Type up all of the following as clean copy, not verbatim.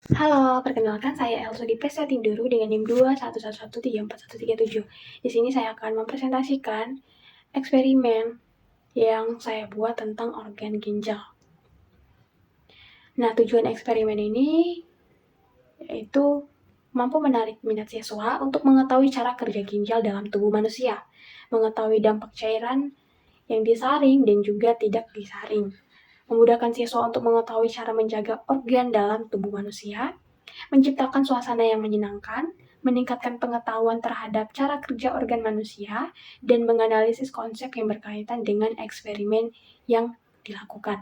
Halo, perkenalkan saya Elsudi Presya Tinduru dengan NIM 211134137. Di sini saya akan mempresentasikan eksperimen yang saya buat tentang organ ginjal. Nah, tujuan eksperimen ini yaitu mampu menarik minat siswa untuk mengetahui cara kerja ginjal dalam tubuh manusia, mengetahui dampak cairan yang disaring dan juga tidak disaring, memudahkan siswa untuk mengetahui cara menjaga organ dalam tubuh manusia, menciptakan suasana yang menyenangkan, meningkatkan pengetahuan terhadap cara kerja organ manusia, dan menganalisis konsep yang berkaitan dengan eksperimen yang dilakukan.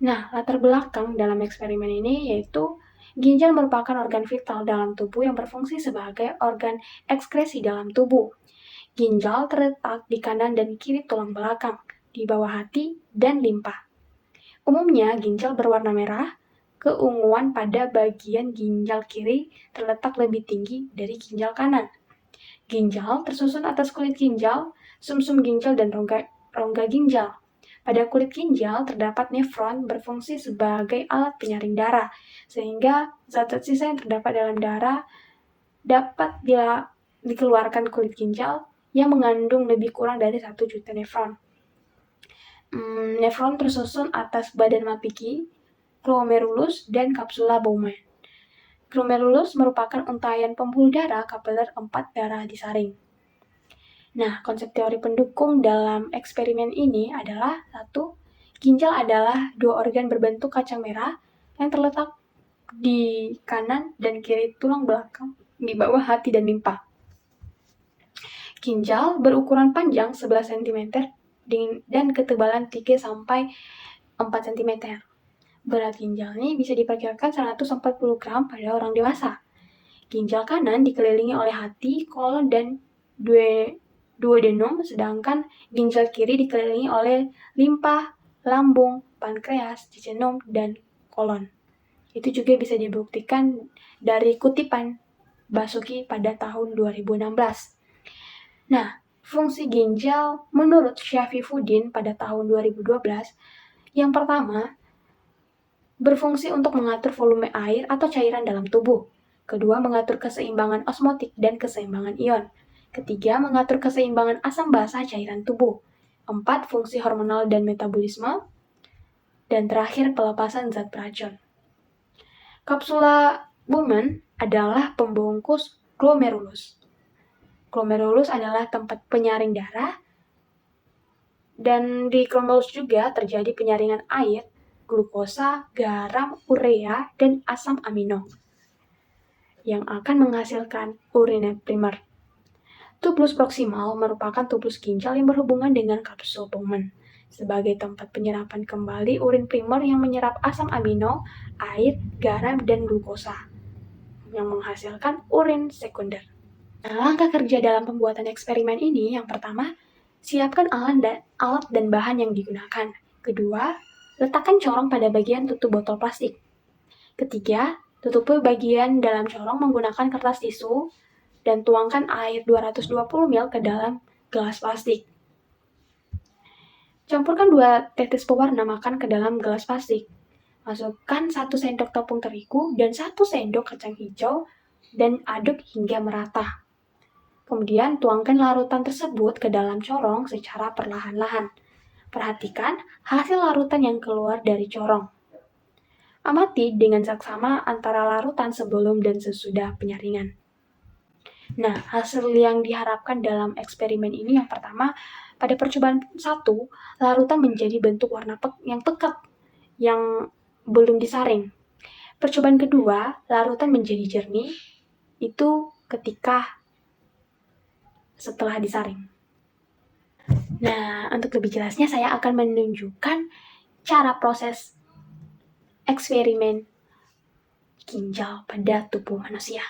Nah, latar belakang dalam eksperimen ini yaitu ginjal merupakan organ vital dalam tubuh yang berfungsi sebagai organ ekskresi dalam tubuh. Ginjal terletak di kanan dan kiri tulang belakang, di bawah hati dan limpa. Umumnya, ginjal berwarna merah, keunguan pada bagian ginjal kiri terletak lebih tinggi dari ginjal kanan. Ginjal tersusun atas kulit ginjal, sumsum ginjal, dan rongga ginjal. Pada kulit ginjal terdapat nefron berfungsi sebagai alat penyaring darah, sehingga zat-zat sisa yang terdapat dalam darah dapat dikeluarkan kulit ginjal yang mengandung lebih kurang dari 1 juta nefron. Nefron tersusun atas badan Malpighi, glomerulus, dan kapsula Bowman. Glomerulus merupakan untayan pembuluh darah kapiler 4 darah disaring. Nah, konsep teori pendukung dalam eksperimen ini adalah 1. Ginjal adalah 2 organ berbentuk kacang merah yang terletak di kanan dan kiri tulang belakang di bawah hati dan limpa. Ginjal berukuran panjang 11 cm dan ketebalan 3-4 cm. Berat ginjal ini bisa diperkirakan 140 gram pada orang dewasa. Ginjal kanan dikelilingi oleh hati, kolon, dan duodenum, sedangkan ginjal kiri dikelilingi oleh limpa, lambung, pankreas, jejunum, dan kolon. Itu juga bisa dibuktikan dari kutipan Basuki pada tahun 2016. Nah, fungsi ginjal menurut Syafifuddin pada tahun 2012, yang pertama, berfungsi untuk mengatur volume air atau cairan dalam tubuh. Kedua, mengatur keseimbangan osmotik dan keseimbangan ion. Ketiga, mengatur keseimbangan asam basa cairan tubuh. 4, fungsi hormonal dan metabolisme. Dan terakhir, pelepasan zat beracun. Kapsula Bowman adalah pembungkus glomerulus. Glomerulus adalah tempat penyaring darah, dan di glomerulus juga terjadi penyaringan air, glukosa, garam, urea, dan asam amino yang akan menghasilkan urine primer. Tubulus proksimal merupakan tubulus ginjal yang berhubungan dengan kapsul Bowman sebagai tempat penyerapan kembali urin primer yang menyerap asam amino, air, garam, dan glukosa yang menghasilkan urin sekunder. Nah, langkah kerja dalam pembuatan eksperimen ini yang pertama, siapkan alat dan bahan yang digunakan. Kedua, letakkan corong pada bagian tutup botol plastik. Ketiga, tutupi bagian dalam corong menggunakan kertas tisu dan tuangkan air 220 ml ke dalam gelas plastik. Campurkan 2 tetes pewarna makan ke dalam gelas plastik. Masukkan 1 sendok tepung terigu dan 1 sendok kacang hijau dan aduk hingga merata. Kemudian tuangkan larutan tersebut ke dalam corong secara perlahan-lahan. Perhatikan hasil larutan yang keluar dari corong. Amati dengan saksama antara larutan sebelum dan sesudah penyaringan. Nah, hasil yang diharapkan dalam eksperimen ini yang pertama, pada percobaan 1, larutan menjadi bentuk warna yang pekat yang belum disaring. Percobaan kedua, larutan menjadi jernih, itu ketika setelah disaring. Nah, untuk lebih jelasnya saya akan menunjukkan cara proses eksperimen ginjal pada tubuh manusia.